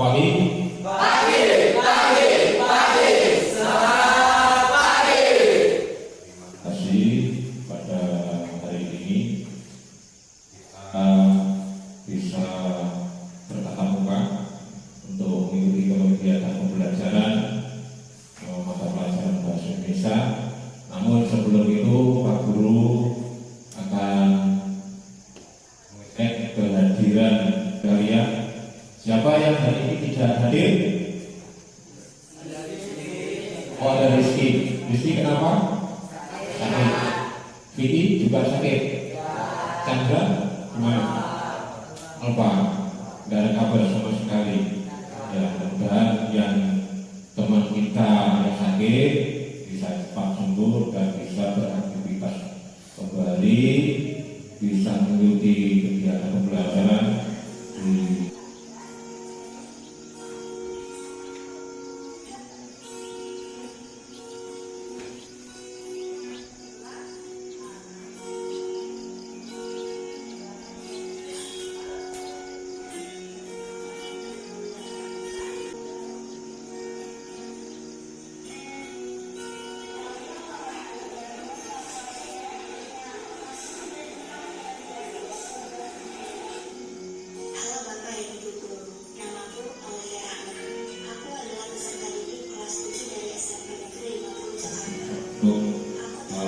Pagi. Pagi, pagi, pagi, selamat pagi. Terima kasih pada hari ini kita bisa bertatap muka untuk mengikuti kegiatan pembelajaran mata pelajaran bahasa Indonesia. Namun sebelum itu Pak Guru akan mengecek kehadiran kalian. Siapa yang hari ini tidak hadir? Oh, ada Rizky. Rizky kenapa? Sakit. Vicky juga sakit. Chandra gimana? Alfa, tidak ada kabar sama sekali. Ya, mudah-mudahan yang teman kita yang sakit bisa cepat sembuh dan bisa beraktivitas kembali, bisa mengikuti kegiatan pembelajaran di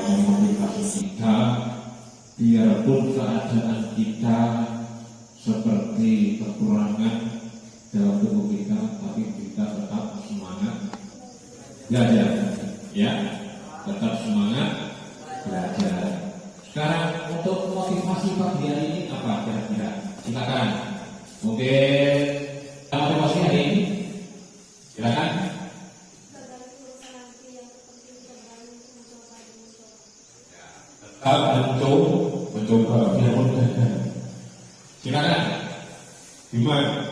memotivasi kita, biarpun keadaan kita seperti kekurangan dalam tubuh kita, tapi kita tetap semangat belajar, ya, tetap semangat belajar. Sekarang untuk motivasi pagi hari ini apa kira-kira? Silakan. Mungkin motivasi hari ini, silakan. Mencoba biarpun gagal. Silakan. Gimana?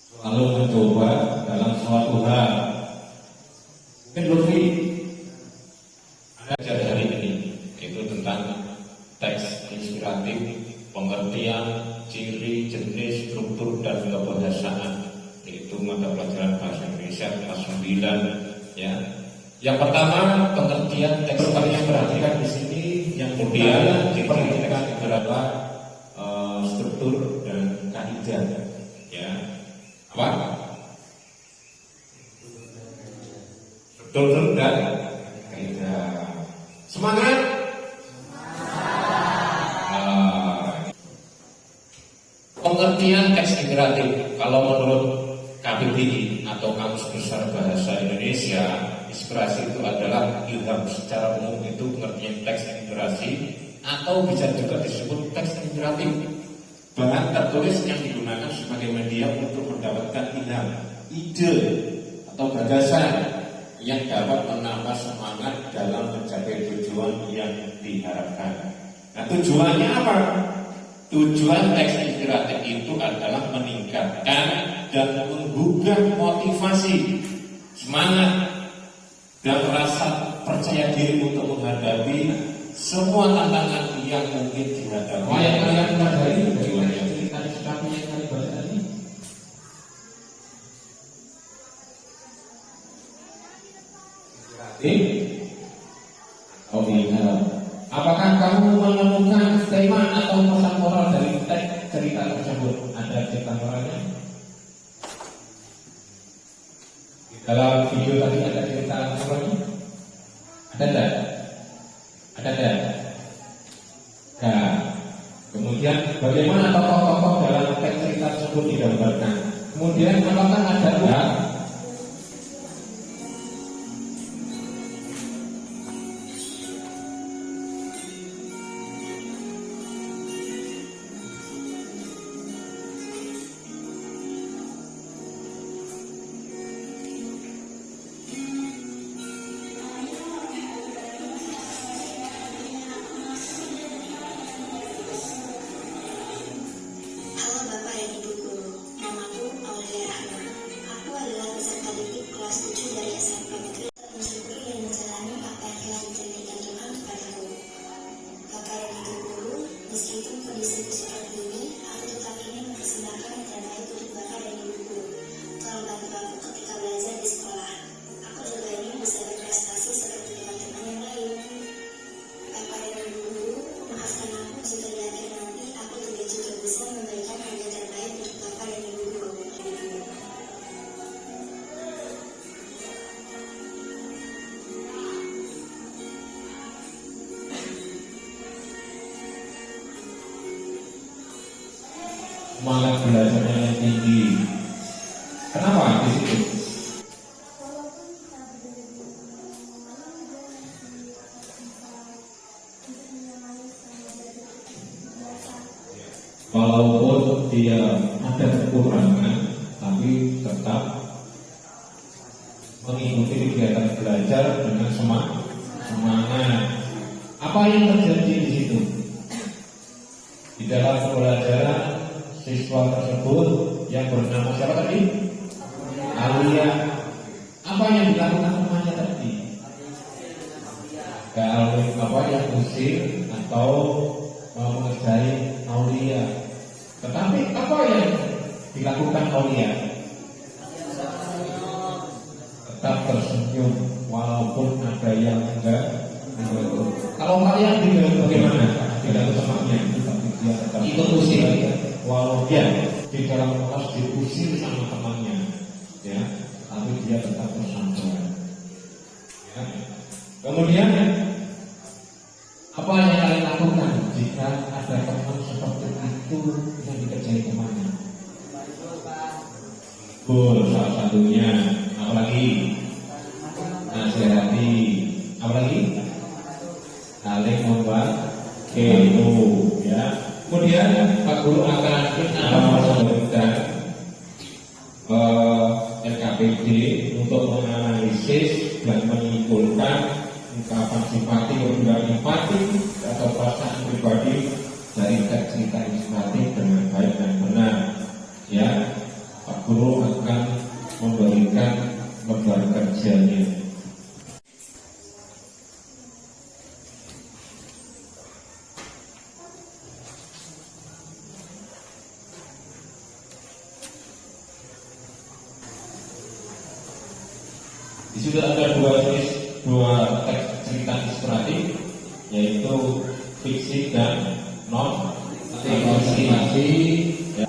Selalu mencoba dalam suatu hal. Mungkin Lutfi ada ajar hari ini itu tentang teks inspiratif, pengertian, ciri, jenis, struktur dan kebahasaan. Itu mata pelajaran bahasa Indonesia kelas 9, ya. Yang pertama pengertian teks, kalian perhatikan di sini. Yang kemudian ciri teks beberapa struktur dan kaidah, ya. Apa? Struktur dan kaidah. Semangat. Pengertian teks imperatif kalau menurut KBBI atau Kamus Besar Bahasa Indonesia, inspirasi itu adalah ilham. Secara umum itu pengertian teks inspirasi atau bisa juga disebut teks inspiratif, bahan tertulis yang digunakan sebagai media untuk mendapatkan ilham, ide atau gagasan yang dapat menambah semangat dalam mencapai tujuan yang diharapkan. Nah, tujuannya apa? Tujuan teks inspiratif itu adalah meningkatkan dan menggugah motivasi, semangat, dan rasa percaya diri untuk menghadapi semua tantangan yang mungkin dihadapi. Yang kalian pelajari tujuannya cerita inspiratif yang kalian baca tadi. Inspiratif atau ilham. Apakah kamu menemukan tema atau pesan moral dari teks cerita tersebut? Ada cerita moralnya? Di dalam video tadi ada cerita moralnya? Ada tidak? Ada tidak? Nah, kemudian bagaimana tokoh-tokoh dalam teks cerita tersebut digambarkan? Kemudian apakah ada Meskipun semangat belajarnya yang tinggi. Kenapa di situ? Walaupun dia ada kekurangan, tapi tetap mengikuti kegiatan belajar dengan semangat. Apa yang terjadi di situ? Di dalam pembelajaran siswa tersebut yang bernama siapa tadi? Aulia. Apa yang dilakukan temannya tadi? Apa yang usir atau mengerjai Aulia. Tetapi apa yang dilakukan Aulia? Tetap tersenyum walaupun ada yang enggak. Kalau kalian tidak bagaimana? Tidak temannya, tapi dia tetap ikut usir. Walau dia di dalam kelas diusir sama temannya, ya, tapi dia tetap bersabar. Ya. Kemudian apa yang kalian lakukan jika ada teman seperti itu yang dikerjai temannya? Salah satunya, apalagi nasihati, apalagi saling membantu, ya. Kemudian Pak Guru akan memberikan LKPD untuk menganalisis dan menyimpulkan ungkapan simpati atau perasaan pribadi dari cerita inspiratif dengan baik dan benar. Ya, Pak Guru akan memberikan lembar kerjanya. Di situ ada dua teks cerita inspiratif, yaitu fiksi dan non fiksi, ya,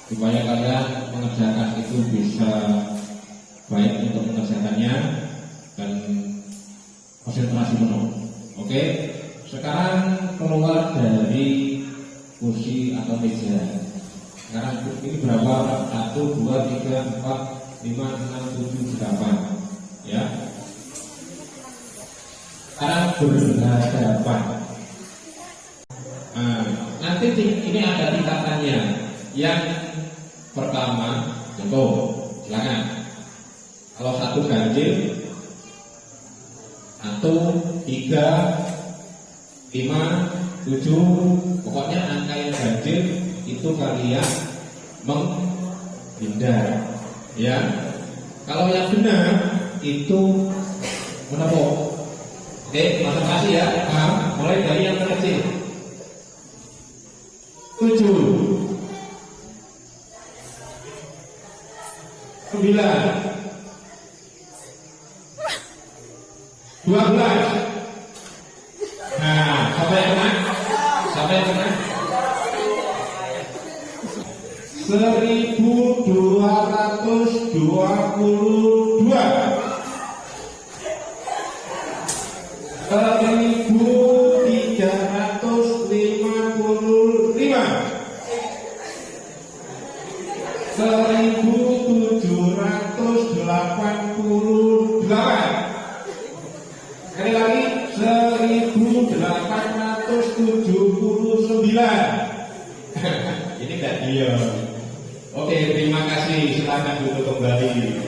supaya kalian mengerjakan itu bisa baik untuk mengerjakannya dan konsentrasi penuh. Oke, sekarang keluar dari kursi atau meja. Sekarang ini berapa? 1, 2, 3, 4, 5, 6, 7, 8. Ya, sekarang berhadapan. Nanti ini ada tingkatannya. Yang pertama, contoh, silakan. Kalau 1 ganjil, 1, 3, 5, 7, pokoknya angka yang ganjil itu kalian menghindar. Ya, kalau yang benar itu menepuk. Oke, masing-masing ya, paham? Mulai dari yang terkecil. 7, 9, 12. Nah, sampai yang kena? Sampai yang kena? 1222. 1355, 1788. Sekali lagi 1879. Ini enggak dia. Oke, terima kasih. Silakan duduk kembali.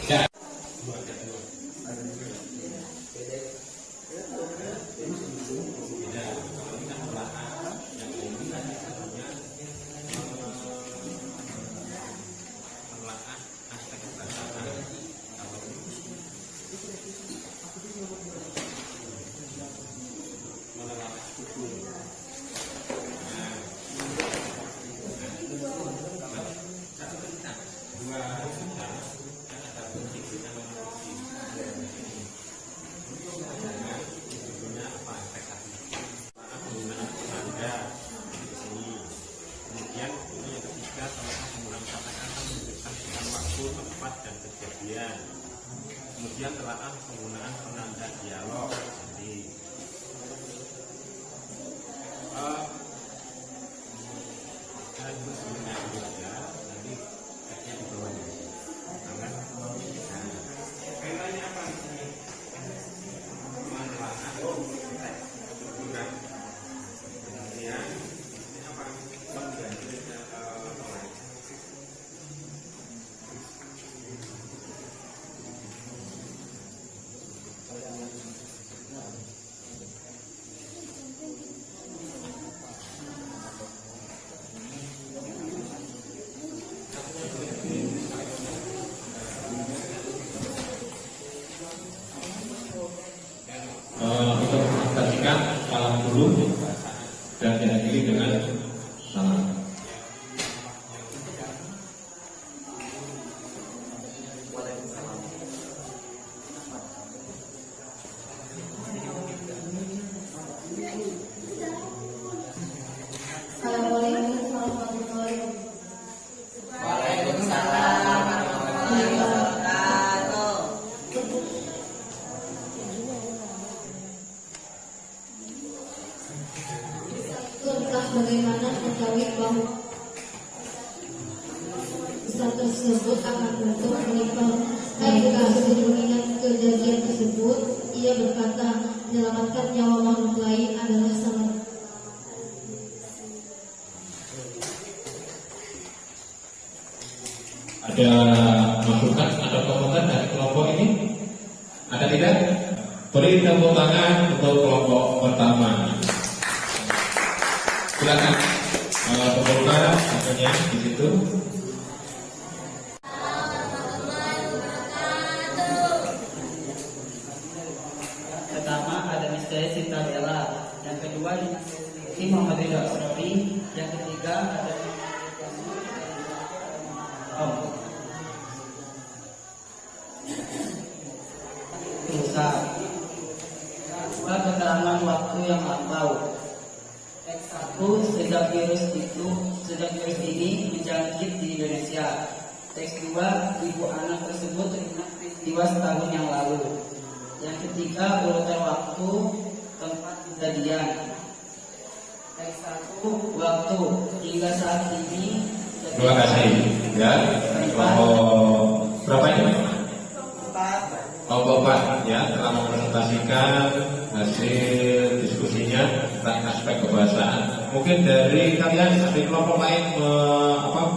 Ya. Kemudian telaah penggunaan penanda dialog. Jadi Salam. Assalamualaikum warahmatullahi Waalaikumsalam warahmatullahi wabarakatuh. Tentang bagaimana mengetahui bahwa pesan tersebut akan untuk menimpa ketika mengingat kejadian tersebut, ia berkata menyelamatkan nyawa makhluk lain adalah sangat. Ada masukan atau komentar dari kelompok ini? Ada tidak? Beri tepuk tangan untuk kelompok pertama. Silakan tepuk tangan akhirnya di situ. Pertama ada misteri Cintabella, yang kedua ini Muhammad Ridha Asrafi, yang ketiga ada Rusa. Kedua keterangan waktu yang lampau. Teks 1 sejak virus ini menjangkit di Indonesia. Teks 2 ibu anak tersebut terkena peristiwa setahun yang lalu. Yang ketiga urutan waktu tempat kejadian. Teks 1 waktu hingga saat ini. Terima kasih. Ya, kelompok berapa ini? Kelompok 4 ya telah mempresentasikan hasil diskusinya tentang aspek kebahasaan. Mungkin dari kalian ada kelompok lain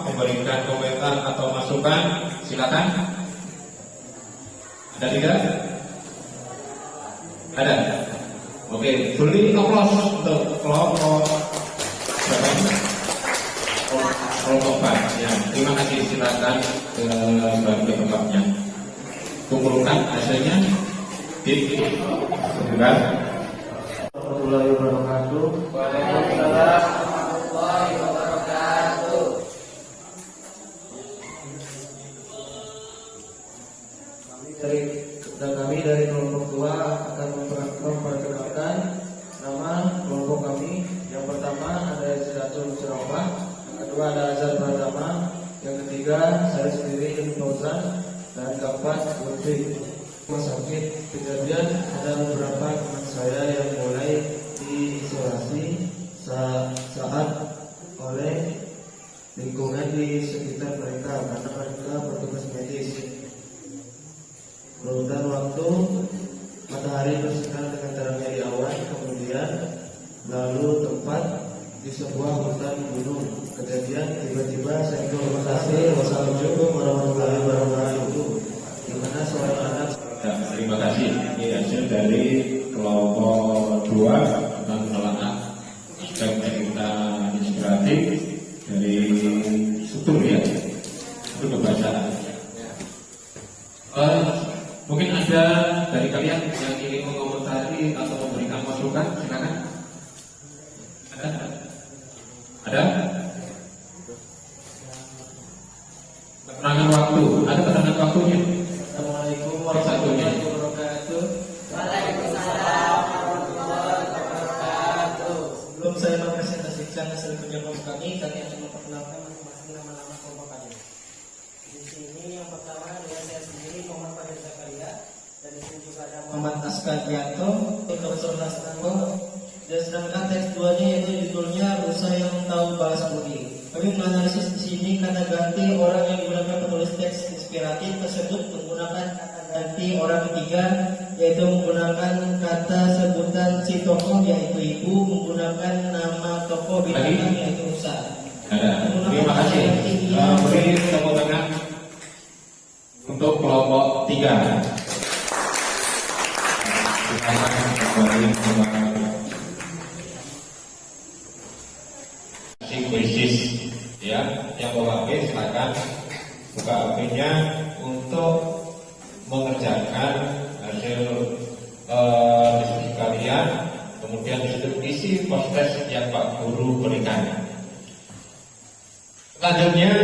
memberikan komentar atau masukan, silakan. Ada tidak? Ada. Oke, beri aplaus untuk kelompok berapa ini? Kelompok 4 ya. Terima kasih, silakan ke sebagai tempatnya. Kumpulkan hasilnya di sebelah. Warahmatullahi wabarakatuh. Waalaikumsalam warahmatullahi wabarakatuh. Kami dari kelompok 2 akan memperkenalkan nama kelompok kami. Yang pertama ada Silatul Surabah, yang kedua ada Azhar Pratama, yang ketiga saya sendiri Ibnu Fauzan, dan keempat Lutfi. Rumah sakit kejadian ada beberapa teman saya yang mulai diisolasi saat oleh lingkungan di sekitar mereka karena mereka petugas medis. Berurutan waktu, matahari bersinar dengan terangnya di awan, kemudian lalu tempat di sebuah hutan gunung. Kejadian tiba-tiba saya kasih. Wassalamualaikum warahmatullahi wabarakatuh. Di mana seorang anak. Ya, terima kasih. Ini hasil dari kelompok 2 tentang penelaah aspek cerita inspiratif dari struktur ya, itu kebahasaan. Mungkin ada dari kalian yang ingin mengomentari atau memberikan masukan, silakan. Ada? Keterangan waktu, ada keterangan waktunya. Assalamualaikum warahmatullahi wabarakatuh. Waalaikumsalam warahmatullahi wabarakatuh. Sebelum saya mempresentasikan hasil kerja kelompok kami akan memperkenalkan masing-masing nama-nama kelompok kami. Di sini yang pertama adalah saya sendiri, Muhammad Fadil Zakaria, dan di sini juga ada Muhammad Askadianto, Dr. Lasnanto, dan sedangkan teks 2-nya yaitu judulnya Rusa yang Tahu Bahasa Budi. Kami menganalisis di sini kata ganti orang yang digunakan penulis teks inspiratif tersebut menggunakan kata ganti orang ketiga, yaitu menggunakan kata sebutan si tokoh yaitu ibu, menggunakan nama tokoh binatang yaitu rusa. Ada. Terima kasih. Beri tepuk tangan untuk kelompok 3. Krisis ya, yang bawa HP silakan buka HP-nya untuk mengerjakan hasil diskusi kalian, kemudian di situ isi post-test yang Pak Guru berikan. Selanjutnya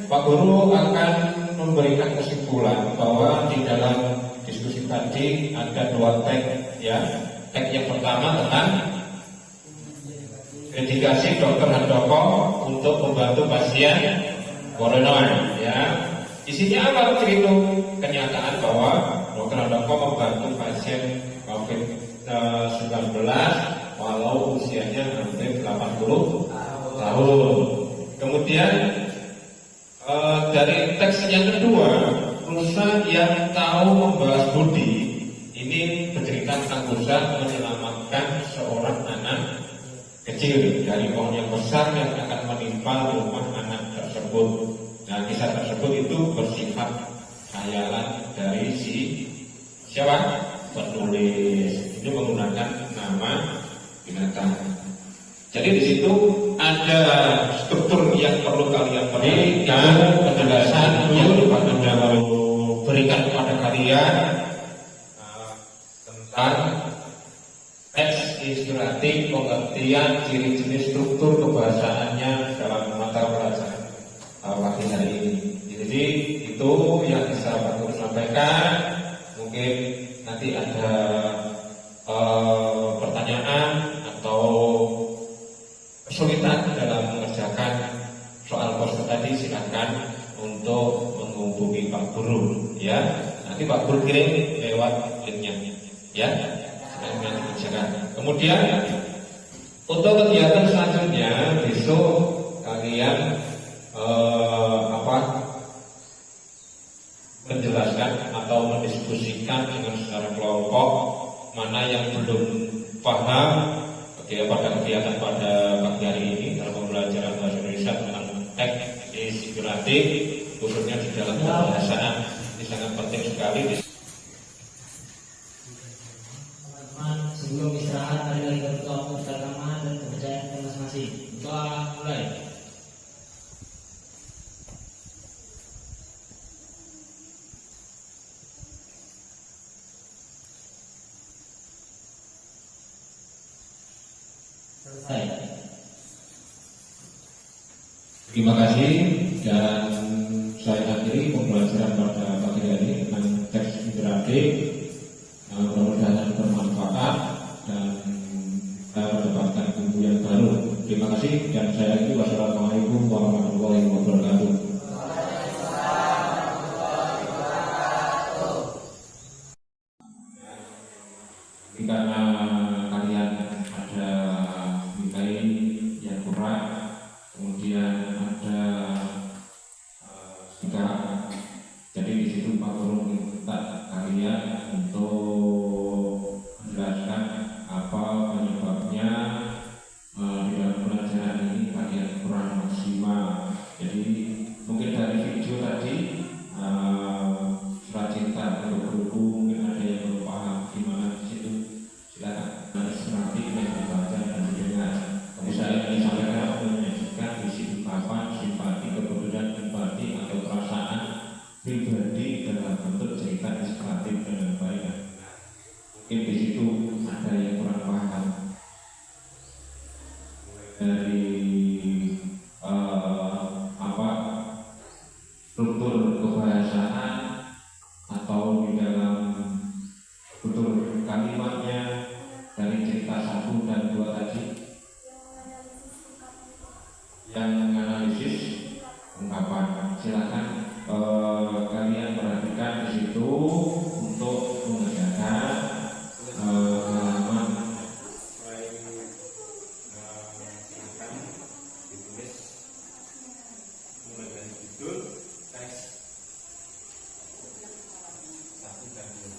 Pak Guru akan memberikan kesimpulan bahwa di dalam diskusi tadi ada 2 tag ya. Tag yang pertama tentang dedikasi Dr. Handoko untuk membantu pasien corona ya. Isinya apa begitu? Kenyataan bahwa Dr. Handoko membantu pasien COVID-19 walau usianya hampir 80 tahun. Kemudian dari teks yang kedua, Rusa yang tahu membalas budi ini bercerita tentang Rusa menyelamatkan seorang anak kecil dari pohon yang besar yang akan menimpa rumah anak tersebut. Nah, kisah tersebut itu bersifat khayalan dari siapa? Penulis. Ini menggunakan nama binatang. Jadi di situ ada struktur yang perlu kalian perhatikan, penjelasan yang Pak Anda mau berikan kepada kalian tentang teks inspiratif, pengertian, ciri-ciri struktur kebahasaannya dalam mata pelajaran pagi hari ini. Jadi itu yang bisa Pak Guru sampaikan. Mungkin nanti ada pertanyaan atau kesulitan dalam mengerjakan soal poster tadi, silakan untuk menghubungi Pak Guru ya. Nanti Pak Guru kirim lewat linknya ya. Nanti kerjakan. Kemudian untuk kegiatan selanjutnya besok kalian menjelaskan atau mendiskusikan dengan secara kelompok mana yang belum paham pada kegiatan pada pagi hari ini dalam pembelajaran bahasa Indonesia tentang teks inspiratif, khususnya di dalam pembahasan. Ini sangat penting sekali. Teman-teman, sebelum istirahat mari lagi berdoa untuk agama dan kepercayaan kita masing-masing. Doa mulai. Terima kasih dan saya akhiri pembelajaran pada pagi hari ini tentang teks interaktif. Mudah-mudahan bermanfaat dan kita mendapatkan ilmu yang baru. Terima kasih dan saya akhiri. Wassalamualaikum warahmatullahi wabarakatuh. Karena kalian ada nilai yang kurang, kemudian ada sikap. Jadi di situ Pak Guru minta kalian untuk menjelaskan apa penyebabnya di dalam pelajaran ini kalian kurang maksimal. Jadi mungkin dari video tadi surat cinta untuk guru mungkin ada yang belum paham gimana di situ. Silakan nanti yang dibaca dan didengar. Saya ingin sampaikan menyajikan isi ungkapan simpati, kepedulian, empati atau perasaan pribadi dalam bentuk cerita inspiratif dengan baik. Mungkin di situ ada yang kurang paham dari struktur kebahasaan atau di dalam struktur kalimatnya dari cerita 1 dan 2 tadi. Yang menganalisis ungkapan, silakan kalian perhatikan di situ untuk mengerjakan halaman ditulis mulai dari judul teks 1 dan 2.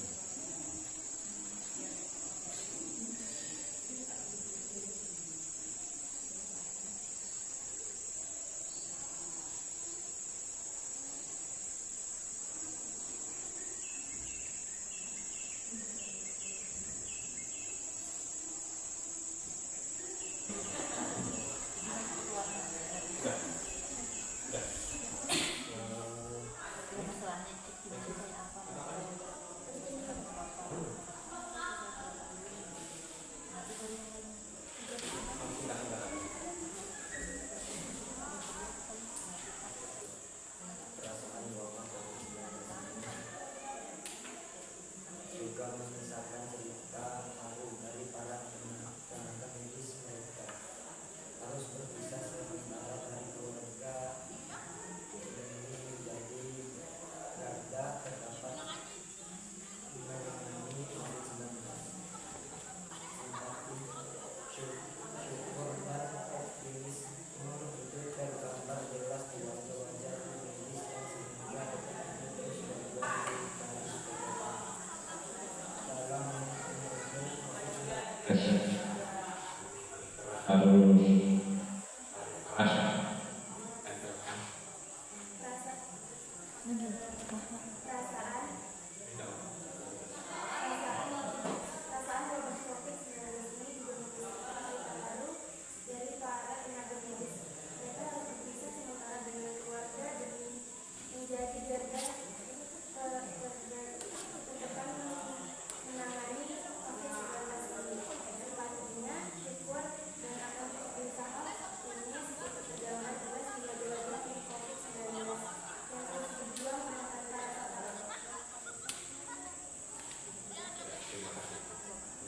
harus keras.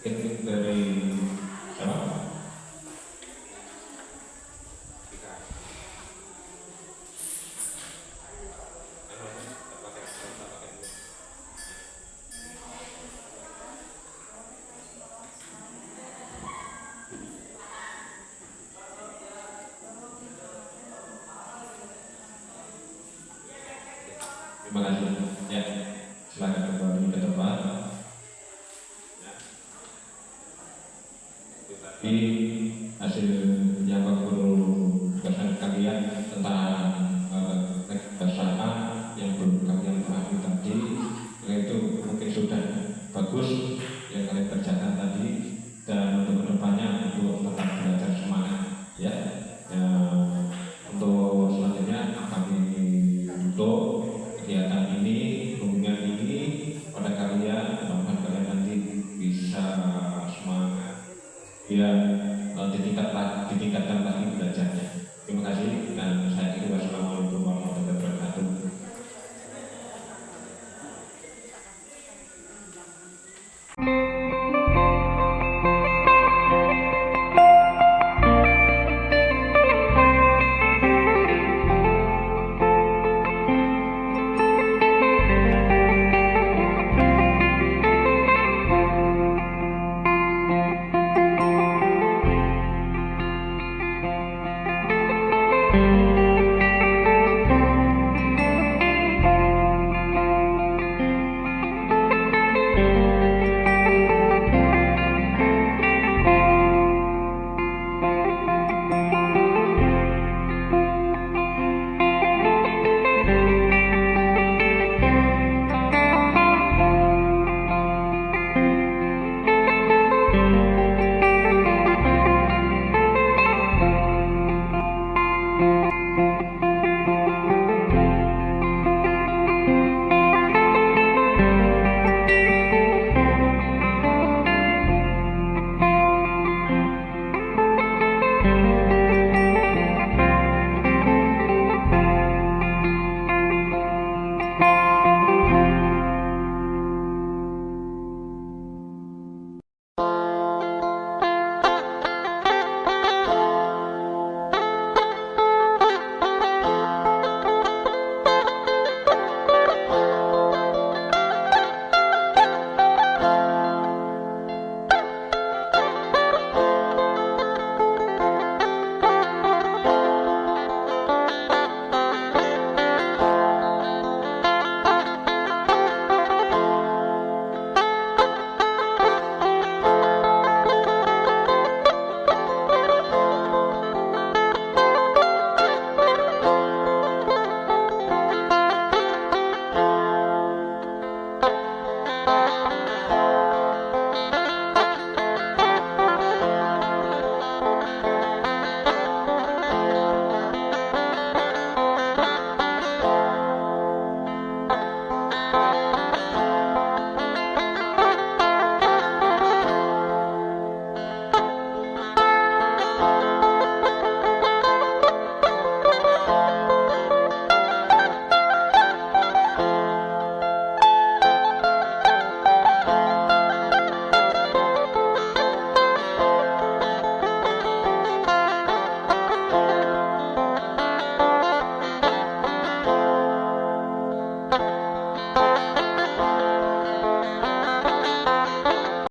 Kritik dari siapa? Terima kasih. Ya, silakan kembali ke depan. Tapi hasil yang Pak Guru pesan kalian tentang bersama yang belum kalian pahami tadi, itu mungkin sudah bagus yang kalian kerjakan tadi, dan untuk kedepannya untuk tetap belajar semangat ya. Ya, untuk selanjutnya kami untuk kegiatan ini, kunjungan ini pada kalian, mudah-mudahan kalian nanti bisa semangat ya, ditingkatkan lagi belajarnya. Terima kasih dan saya kira wassalamualaikum warahmatullahi wabarakatuh.